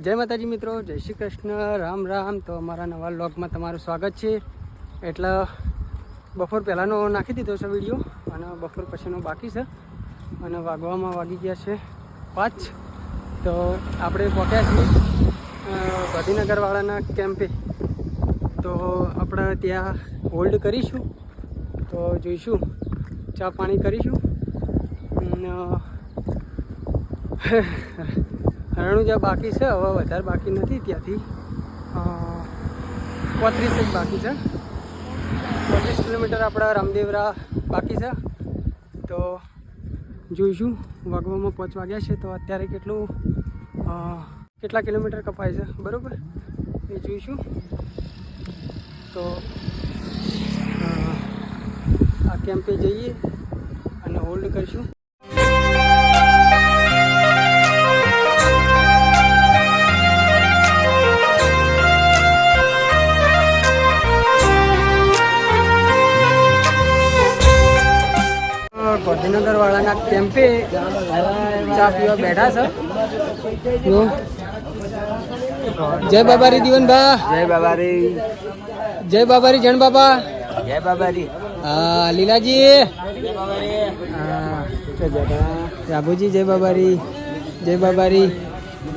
જય માતાજી મિત્રો, જય શ્રી કૃષ્ણ, રામ રામ. તો અમારા નવા વ્લોગમાં તમારું સ્વાગત છે. એટલે બપોર પહેલાંનો નાખી દીધો છે વિડીયો અને બપોર પછીનો બાકી છે અને વાગી ગયા છે 5. તો આપણે પહોંચ્યા છીએ ગાંધીનગરવાળાના કેમ્પે. તો આપણે ત્યાં હોલ્ડ કરીશું, તો જોઈશું, ચા પાણી કરીશું. રણુજા બાકી છે, હવે વધારે બાકી નથી. ત્યાંથી 35 જ બાકી છે. 35 કિલોમીટર આપણા રામદેવરા બાકી છે. તો જોઈશું, વાગવામાં 5 વાગ્યા છે. તો અત્યારે કેટલા કિલોમીટર કપાય છે બરાબર એ જોઈશું. તો આ કેમ્પે જઈએ અને હોલ્ડ કરીશું. ગાંધીનગર વાળાના કેમ્પે ચા પીવા બેઠા છે. જય બાબારી દીવનભા, જય બાબારી, જય બાબારી જણ બાબા, જય બાબારી. હા લીલાજી, હા રાઘુજી, જય બાબારી, જય બાબારી.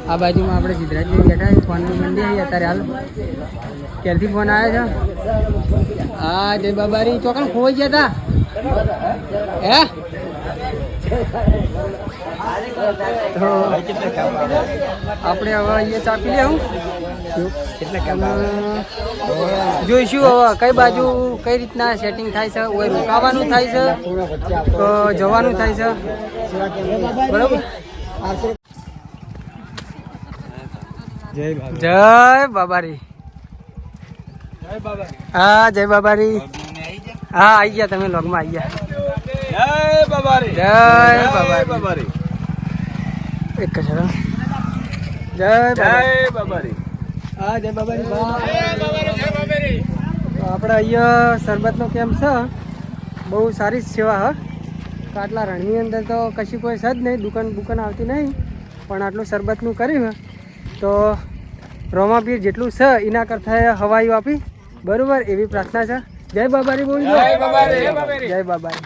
આ બાજુમાં આપણે સિદ્ધરાજજી બેઠા છે. ફોનની મંડી આવી અત્યારે હાલ. ક્યારથી ફોન આવ્યો છે? હા જય બાબારી. ચોકણ ખોવાઈ ગયા હતા હે? તો આપણે હવે અહીંયા ચા પી લેવું, જોઈશું હવે કઈ બાજુ કઈ રીતના સેટિંગ થાય છે. ઓય રોકાવાનું થાય છે તો જવાનું થાય છે બરાબર. જય બાબારી. હા જય બાબારી. હા આવી ગયા, તમે લોગમાં આવી ગયા. જય બાબારી, જય બાબારી. એક જ જય બાબારી. હા જય બાબારી. તો આપણે અહીંયા શરબતનો કેમ્પ છે. બહુ સારી સેવા હ. આટલા રણની અંદર તો કશી કોઈ છે જ નહીં, દુકાન આવતી નહીં, પણ આટલું શરબતનું કર્યું તો રોમાપીર જેટલું છે એના કરતાં હવાઈઓ આપી બરાબર, એવી પ્રાર્થના છે. જય બાબારી બોલ. જય બાબારી, જય બાબારી.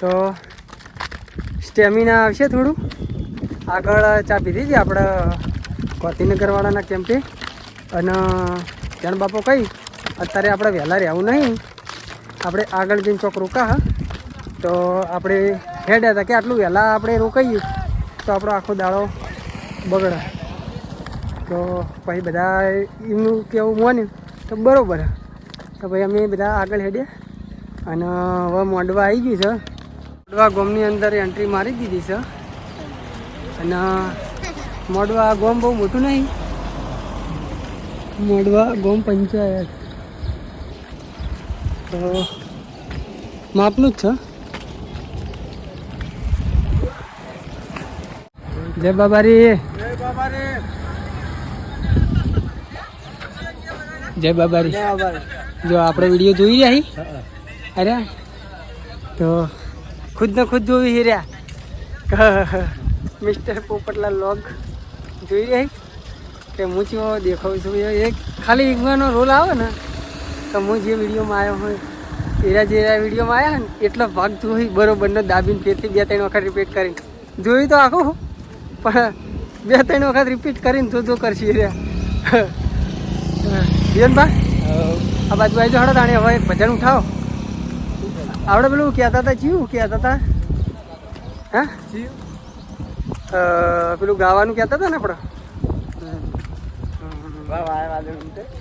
તો સ્ટેમિના આવશે થોડું. આગળ ચા પીધી હતી આપણે ગાંધીનગરવાળાના કેમ્પે અને જણ બાપો કહી અત્યારે આપણે વહેલા રહેવું નહીં, આપણે આગળ જઈને ચોક રોકા. તો આપણે હેડ્યા હતા કે આટલું વહેલા આપણે રોકાઈએ તો આપણો આખો દાડો બગડે. તો પછી બધા એમનું કેવું માન્યું તો બરાબર. તો ભાઈ અમે બધા આગળ હેડ્યા અને હવે મોડવા આવી ગયું છે. મોડવા ગામની અંદર એન્ટ્રી મારી દીધી છે અને મોડવા ગામ બહુ મોટું નહીં. મોડવા ગામ પંચાયત તો માપનું જ છે. જય બાબારી, જય બાબારી. જો આપણે વિડીયો જોઈ રહ્યા અરે તો ખુદ ને ખુદ જોઈ રહ્યા મિસ્ટર પોપટલાલ લોગ જોઈ રહી કે હું જેવો દેખાઉં છું. એક ખાલી એકવાનો રોલ આવે ને તો હું જે વિડીયોમાં આવ્યો હોય જે વિડીયોમાં આવ્યા ને એટલો ભાગ જોઈ બરોબરનો દાબીને ફેરથી 2-3 વખત રિપીટ કરીને જોયું તો આખું, પણ 2-3 વખત રિપીટ કરીને જો કરશી રહ્યા. જીવનભા આ બાજુ આવી જાઓ. તાણે હવે એક ભજન ઉઠાવો. આપણે પેલું કહેતા હતા, જીવ કહેતા હતા હા પેલું ગાવાનું કહેતા હતા ને આપણે.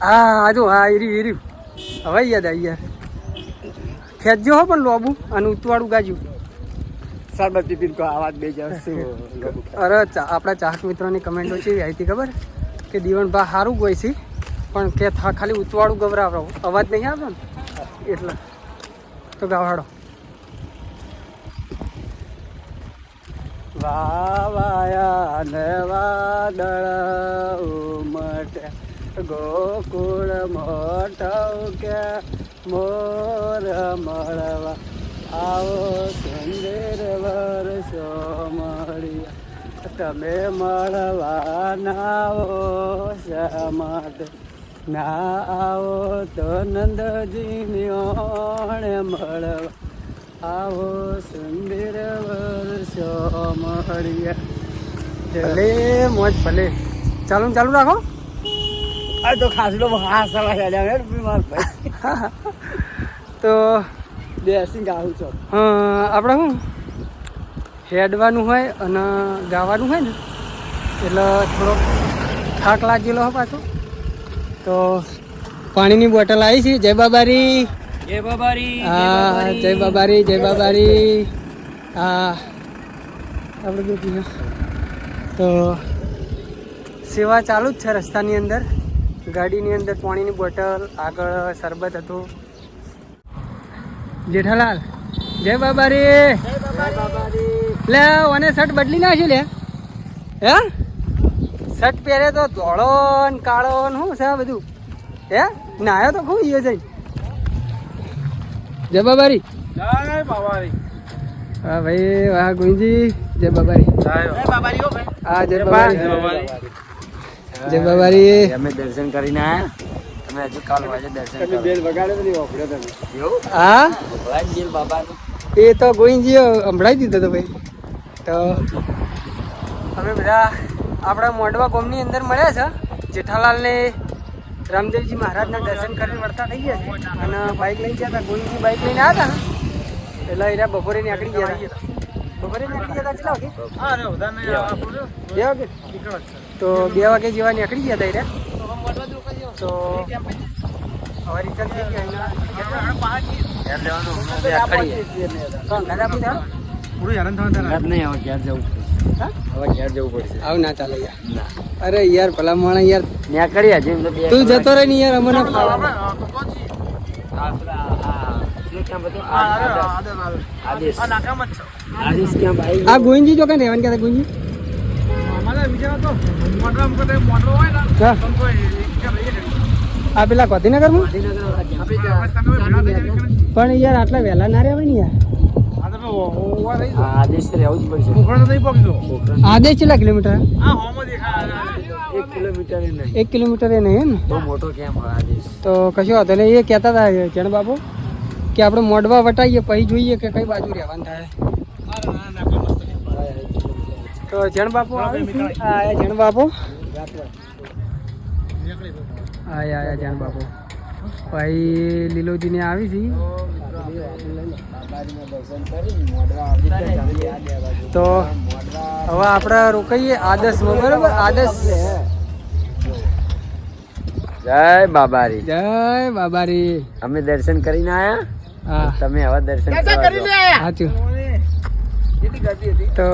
હા જો હા એર્યું હવે યાદ આવી યાર. ખેંચજો હો પણ લોબુ અને ઉતવાળું ગાજ્યું. શરબત પીપી કો આવાજ બે જશે. અરે આપણા ચાહક મિત્રોની કમેન્ટો છે આવી હતી ખબર કે દીવણભા સારું ગોઈ છે પણ કે ખાલી ઉતવાળું ગવરાવો, અવાજ નહીં આવતો ને એટલે. તો ગાવાડો. વાવાયા ને વાદળ ઉમટે ગોકુળ મોટવ કે મોર મળવા આવો સુંદર વર્ષો મળ્યા તમે મળવા ના આવો શા માટે ના આવો તો નંદજીની ઓણે મળવા આવો સુંદર વર્ષો મળ્યા. ભલે મોજ ભલે. ચાલુ ચાલુ રાખો. આ તો ખાસલો હાસ આવે બીમાર ભાઈ. તો બેસી ગાવું છો. આપણે શું હેડવાનું હોય અને ગાવાનું હોય ને એટલે થોડોક થાક લાગેલો હોય પાછો. તો પાણીની બોટલ આવી છે. જય બાબારી. જય બાબારી. હા જય બાબારી. જય બાબારી. હા આપણે શું કહીએ તો સેવા ચાલુ જ છે રસ્તાની અંદર. ગાડીની અંદર પાણીની બોટલ, આગળ શરબત હતું. જેઠાલાલ જય બાબારી. લે ઓને શર્ટ બદલી નાખ્યું લે. હે શર્ટ પહેરે તો ધોળો ને કાળો ને શું છે આ બધું? હે નાયો તો ખૂબ ઈયો જઈ. જય બાબારી. જય બાબારી. હા ભાઈ વાહ ગુંજી. જય બાબારી. જય બાબારી હો ભાઈ. હા જય બાબારી. જય બાબારી. અમે દર્શન કરીને આયા. અમે હજુ કાલ વાજે દર્શન તમે બેલ વગાડે તો નહીં વાપર્યો તમે. એવું? હા ભગવાન બેલ બાબાનું. એ તો ગોવિંદજીએ સંભળાવી દીધો તો ભાઈ. તો અમે બધા આપણા મોડવા ગામની અંદર મળ્યા છે. જેઠાલાલને રામદેવજી મહારાજના દર્શન કરીને વળતા થઈ ગયા છે. અને બાઇક લઈને ગયા હતા. ગોવિંદજી બાઇક લઈને આવ્યા હતા ને એટલે એના બપોરે નીકળી ગયા હતા. બપોરે નીકળી ગયા હતા કેટલા વાગે? 2 વાગે. તો 2 વાગે જેવા નીકળી ગયા હતા એના. તો હવે રિટર્ન થઈ ગયા. આવું ના ચાલે યાર. અરે યાર ભલા માણસ યાર તું જતો રહે ને યાર. અમને આ ગોવિંદજી જો કઈ રહેવાનું ક્યાં ગોવિંદજી? આ પેલા ગાંધીનગરમાં પણ યાર આટલા વહેલા ના રહેવાય ને યાર. આદેશ રહેવું જ પડશે. આદેશ કેટલા કિલોમીટર? 1 કિલોમીટર નહીં. 1 કિલોમીટર એ નહીં ને? બહુ મોટો કેમ આદેશ. તો કશું વાંધો નહીં. એ કહેતા હતા જણ બાપુ કે આપણે મોડવા વટાઈએ પછી જોઈએ કે કઈ બાજુ રહેવાનું થાય. તો જણ બાપુ આયા. જણ બાપુ આયા. જણ બાપુ ભાઈ લીલોજીને આવી છે. તો હવે આપણે રોકાઈએ આદર્શમાં. બરાબર આદર્શ. જય બાબારી. જય બાબારી. અમે દર્શન કરીને આયા. હા તમે હવે દર્શન કરી લે. સાચું. તો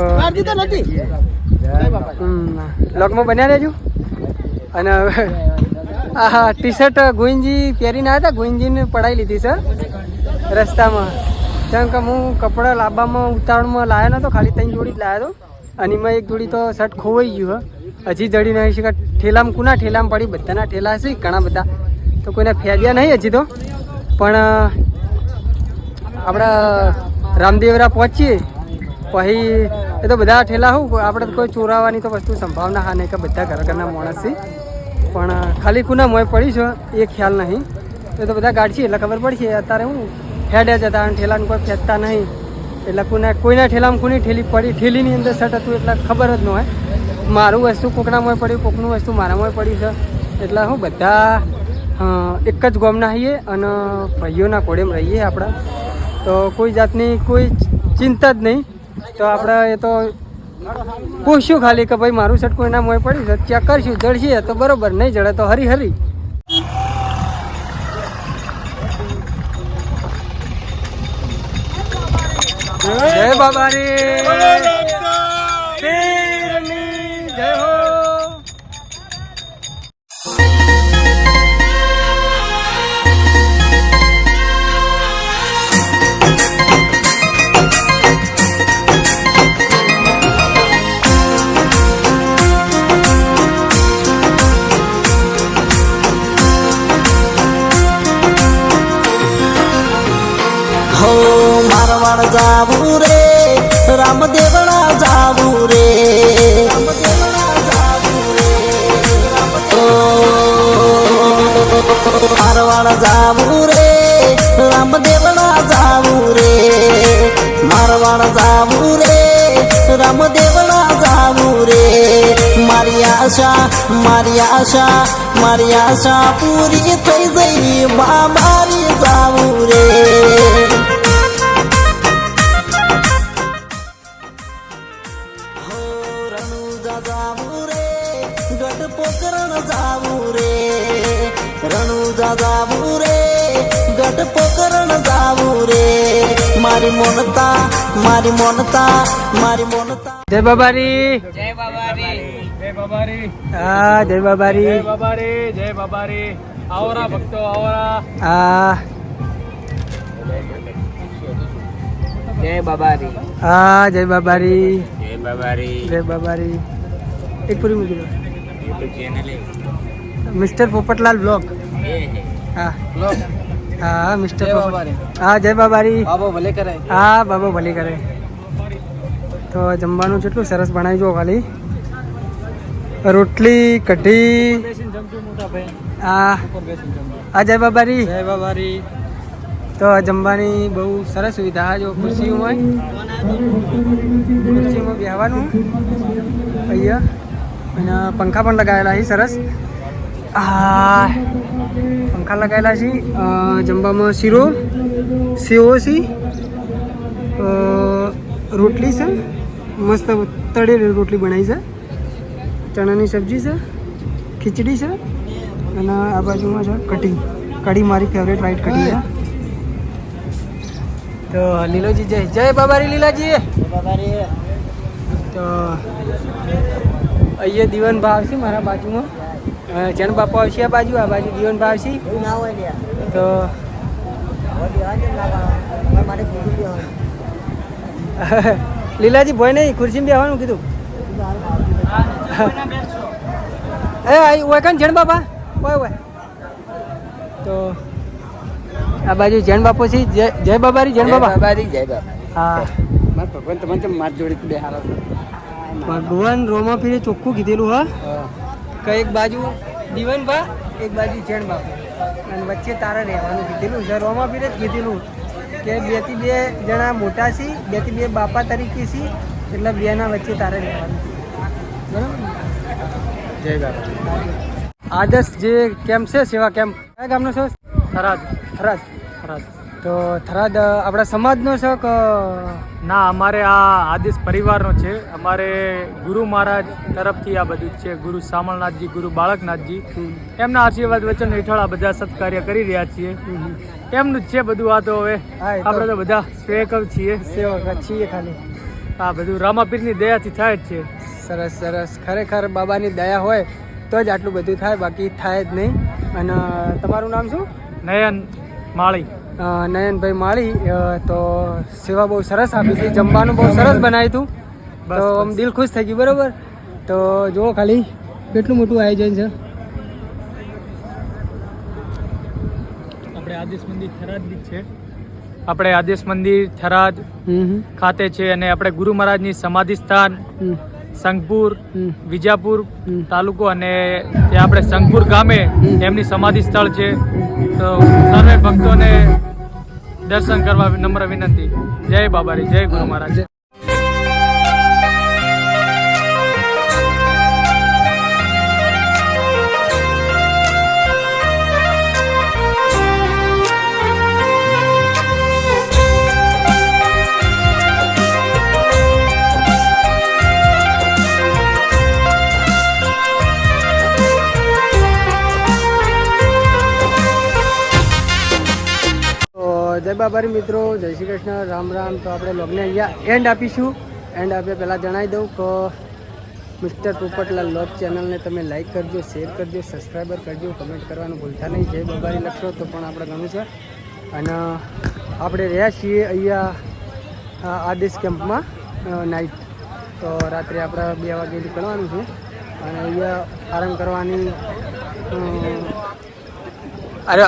બ્લોગમાં બન્યા રહેજો. અને હા ટી શર્ટ ગોવિંદજી પહેરીને આવ્યા હતા. ગોવિંદજીને પડાવી લીધી છે રસ્તામાં. કેમ કે હું કપડાં લાવવામાં ઉતાવળમાં લાવ્યો નતો. ખાલી 3 જોડી જ લાવ્યો હતો. અને એમાં 1 જોડી તો શર્ટ ખોવાઈ ગયું. હજી જડી નહીં છે કે ઠેલામાં કુના ઠેલામાં પડી. બધાના ઠેલા હશે ઘણા બધા. તો કોઈને ફેદ્યા નહીં હજી તો. પણ આપણા રામદેવરા પહોંચીએ પછી એ તો બધા ઠેલા શું આપણે કોઈ ચોરાવાની તો વસ્તુ સંભાવના હા નહીં કે બધા ઘરના માણસ છે. પણ ખાલી કુના મોય પડી છે એ ખ્યાલ નહીં. એ તો બધા ગાઢ છે એટલે ખબર પડશે. અત્યારે હું હેડે જતા અને ઠેલાને કોઈ ફેંકતા નહીં. એટલે કોઈના ઠેલામાં કોની ઠેલી પડી. ઠેલીની અંદર શર્ટ હતું એટલે ખબર જ ન હોય. મારું વસ્તુ કોકના મોય પડ્યું, કોકનું વસ્તુ મારા મોય પડી છે. એટલે હું બધા એક જ ગામના રહીએ અને ભાઈઓના કોડેમ રહીએ આપણા. તો કોઈ જાતની કોઈ ચિંતા જ નહીં. તો આપણે એ તો પૂછશું ખાલી કે ભાઈ મારું શર્ટ કોઈના મોય પડ્યું છે ચેક કરશું. જળશે તો બરોબર, નહીં જડે તો હરી હરી. જય બાબારી. જય હો. જાવું રે રામદેવણા જાવું રે મારવાડ જાવું રે રામદેવણા જાવું રે મારવાડ જાવું રે રામદેવણા જાવું રે મારી આશા પૂરી થઈ ગઈ બાબારી જાવું રે રણુજા જાવું રે ગઢ પોકરણ જાવું રે રણુજા જાવું રે ગઢ પોકરણ જાવું રે મારી મોનતા જય બાબારી જય બાબારી જય બાબારી હા જય બાબારી જય બાબારી જય બાબારી આવરા ભક્તો આવરા હા જય બાબારી હા જય બાબારી જય બાબારી જય બાબારી એક પૂરી મૂકી દો YouTube channel mister Popatlal blog હા હા મિસ્ટર જય પોપટ બાબારી હા જય બાબારી બાબો ભલે કરે હા બાબો ભલે કરે તો જમવાનું કેટલું સરસ બનાવી જો ખાલી રોટલી કઢી હા હા જય બાબારી જય બાબારી તો જમવાની બહુ સરસ સુવિધા જો ખુરશીઓમાં ખુરશીમાં બેસવાનું અહીંયા અને પંખા પણ લગાવેલા છે સરસ હા પંખા લગાવેલા છે જમવામાં શીરો સેવો છે રોટલી છે મસ્ત તળેલી રોટલી બનાવી છે ચણાની સબ્જી છે ખીચડી છે અને આ બાજુમાં છે કઢી મારી ફેવરેટ વ્હાઈટ કઢી છે તો લીલોજી જય બાબારી લીલાજી તો અહીંયા દીવન ભાવ છે મારા બાજુમાં જન બાપા આવશે આ બાજુ દીવન ભાવ છે તો લીલાજી ભોય નહીં ખુરશી બેસવાનું કીધું એ ઓય કાન જણ બાપા ઓય તો આ બાજુ જૈન બાપુ છે જય બાબારી જૈન બાબા બાબારી જય બાબા હા ભગવાન તમને માર જોડે બેહારો ભગવાન રોમા પીરે ચોખ્ખું કીધેલું હા કે એક બાજુ દીવન બા એક બાજુ જૈન બાપુ અને વચ્ચે તારે રહેવાનું કીધેલું છે રોમા પીરે જ કીધેલું કે 2 થી 2 જણા મોટા છે 2 થી 2 બાપા તરીકે છે એટલે 2 ના વચ્ચે તારે રહેવાનું બરાબર જય બાબા આદર્શ જે કેમ્પ છે સેવા કેમ્પ કયા ગામનો છે થરાદ તો થરાદ આપણા સમાજનો છે કે ના અમારે આ આદેશ પરિવારનો છે અમારે ગુરુ મહારાજ તરફથી આ બધું જ છે ગુરુ શામળનાથજી ગુરુ બાળકનાથજી એમના આશીર્વાદ વચન હેઠળ આ બધા સત્કાર્ય કરી રહ્યા છીએ એમનું જ છે બધું આ તો હવે હા, એ તો- આપણે તો બધા સેવક જ છીએ સેવક છીએ ખાલી આ બધું રામાપીરની દયાથી થાય જ છે સરસ સરસ ખરેખર બાબાની દયા હોય તો જ આટલું બધું થાય બાકી થાય જ નહીં અને તમારું નામ શું નયન માળી નયનભાઈ માળી તો સેવા બહુ સરસ આપી છે જમવાનું બહુ સરસ બનાવ્યું હતું બસ, તો આમ બસ. દિલ ખુશ થઈ ગયું બરાબર તો જુઓ ખાલી કેટલું મોટું આયોજન છે આપણે આદેશ મંદિર થરાદ બી છે આપણે આદેશ મંદિર થરાદ ખાતે છે અને આપણે ગુરુ મહારાજની સમાધિ સ્થાન સંગપુર વિજાપુર તાલુકો અને ત્યાં આપણે સંગપુર ગામે એમની સમાધિ સ્થળ છે તો સર્વે ભક્તોને દર્શન કરવા નમ્ર વિનંતી જય બાબારી જય ગુરુ મહારાજ જય બાબારી મિત્રો જય શ્રી કૃષ્ણ રામ રામ તો આપણે લોગને અહીંયા એન્ડ આપીશું એન્ડ આપ્યા પહેલાં જણાવી દઉં કે મિસ્ટર પોપટલાલ લોગ ચેનલને તમે લાઈક કરજો શેર કરજો સબસ્ક્રાઈબર કરજો કમેન્ટ કરવાનું ભૂલતા નહીં જય બાબારી લખશો તો પણ આપણે ઘણું છે અને આપણે રહ્યા છીએ અહીંયા આદેશ કેમ્પમાં નાઇટ તો રાત્રે આપણે 2 વાગે નીકળવાનું છે અને અહીંયા આરામ કરવાની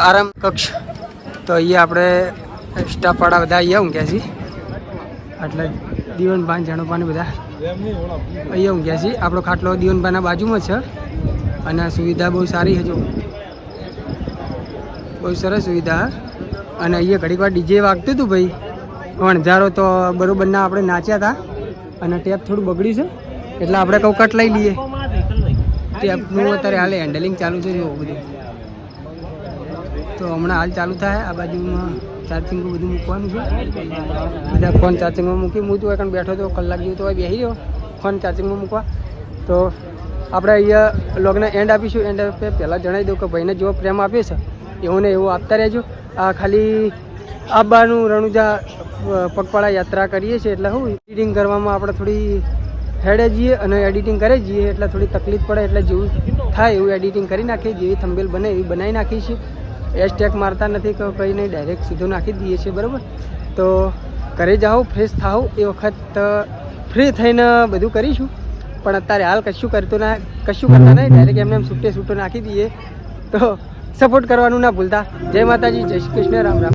આરામ કક્ષ તો અહીંયા આપણે સ્ટાફવાળા બધા અહીંયા ઊંઘ્યા છીએ એટલે દીવનભાઈ જાણોભાને બધા અહીંયા ઊંઘ્યા છીએ. આપણો ખાટલો દીવનભાઈના બાજુમાં છે અને સુવિધા બહુ સારી હજુ, બહુ સરસ સુવિધા. અને અહીંયા ઘડીક વાર ડીજે વાગતું હતું ભાઈ, વણઝારો તો બરોબર ના આપણે નાચ્યા હતા અને ટેપ થોડું બગડ્યું છે એટલે આપણે કહું કટ લઈ લઈએ. ટેપનું અત્યારે હાલ હેન્ડલિંગ ચાલુ છે જો બધું, તો હમણાં હાલ ચાલુ થાય. આ બાજુમાં ચાર્જિંગ બધું મૂકવાનું છે, બધા ફોન ચાર્જિંગમાં મૂકી. હું તો એકણ બેઠો તો કલાક જેવું તો બેસી રહ્યો ફોન ચાર્જિંગમાં મૂકવા. તો આપણે અહીંયા લોગને એન્ડ આપીશું. એન્ડ પહેલાં જણાવી દઉં કે ભાઈને જેવો પ્રેમ આપ્યો છે એઓને એવું આપતા રહેજો. આ ખાલી આબાનું રણુજા પગપાળા યાત્રા કરીએ છીએ એટલે શું એડિટિંગ કરવામાં આપણે થોડી હેડે જઈએ અને એડિટિંગ કરે જઈએ એટલે થોડી તકલીફ પડે, એટલે જેવું થાય એવું એડિટિંગ કરી નાખીએ, જેવી થંબનેલ બને એવી બનાવી નાખીએ છીએ. હેશટેગ મારતા નથી કે કંઈ નહીં, ડાયરેક્ટ સીધું નાખી દઈએ છીએ બરાબર. તો ઘરે જાઓ ફ્રેશ થાઓ એ વખત ફ્રી થઈને બધું કરીશું, પણ અત્યારે હાલ કશું કરતા નહીં, ડાયરેક્ટ એમને એમ છૂટે છૂટો નાખી દઈએ. તો સપોર્ટ કરવાનું ના ભૂલતા. જય માતાજી, જય શ્રી કૃષ્ણ, રામ રામ.